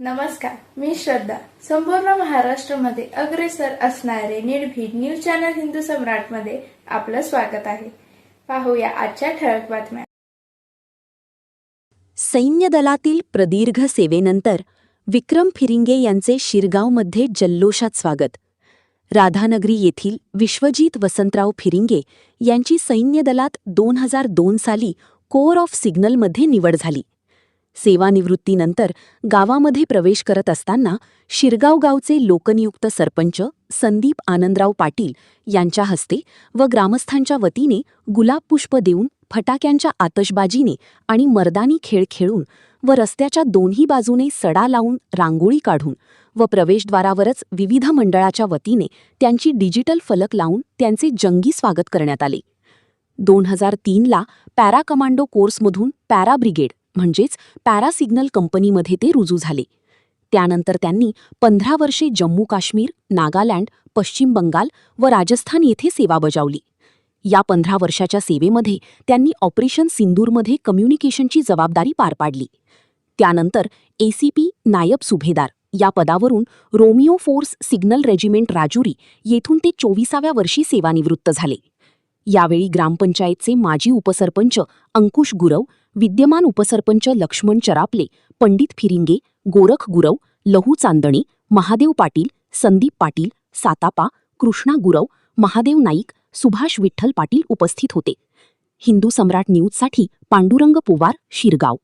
नमस्कार, मी श्रद्धा. संपूर्ण महाराष्ट्रामध्ये अग्रेसर असणारे निर्भीड न्यूज चॅनल हिंदू सम्राटमध्ये आपलं स्वागत आहे. पाहूया आजच्या ठळक बातम्या. सैन्य दलातील प्रदीर्घ सेवेनंतर विक्रम फिरिंगे यांचे शिरगावमध्ये जल्लोषात स्वागत. राधानगरी येथील विश्वजीत वसंतराव फिरिंगे यांची सैन्य दलात 2002 साली कोअर ऑफ सिग्नलमध्ये निवड झाली. सेवानिवृत्तीनंतर गावामध्ये प्रवेश करत असताना शिरगाव गावचे लोकनियुक्त सरपंच संदीप आनंदराव पाटील यांच्या हस्ते व ग्रामस्थांच्या वतीने गुलाबपुष्प देऊन, फटाक्यांच्या आतषबाजीने आणि मर्दानी खेळ खेळून व रस्त्याच्या दोन्ही बाजूने सडा लावून, रांगोळी काढून व प्रवेशद्वारावरच विविध मंडळाच्या वतीने त्यांची डिजिटल फलक लावून त्यांचे जंगी स्वागत करण्यात आले. 2003ला पॅरा कमांडो कोर्समधून पॅरा ब्रिगेड म्हणजेच पॅरा सिग्नल कंपनीमध्ये ते रुजू झाले. त्यानंतर त्यांनी 15 वर्षे जम्मू काश्मीर, नागालँड, पश्चिम बंगाल व राजस्थान येथे सेवा बजावली. या 15 वर्षाच्या सेवेमध्ये त्यांनी ऑपरेशन सिंदूरमध्ये कम्युनिकेशनची जबाबदारी पार पाडली. त्यानंतर ACP नायब सुभेदार या पदावरून Romeo force signal regiment Rajuri येथून ते 24व्या वर्षी सेवानिवृत्त झाले. यावेळी ग्रामपंचायतचे माजी उपसरपंच अंकुश गुरव, विद्यमान उपसरपंच लक्ष्मण चरापले, पंडित फिरिंगे, गोरख गुरव, लहू चांदणे, महादेव पाटील, संदीप पाटील, सातापा, कृष्णा गुरव, महादेव नाईक, सुभाष विठ्ठल पाटील उपस्थित होते. हिंदू सम्राट न्यूजसाठी पांडुरंग पोवार, शिरगाव.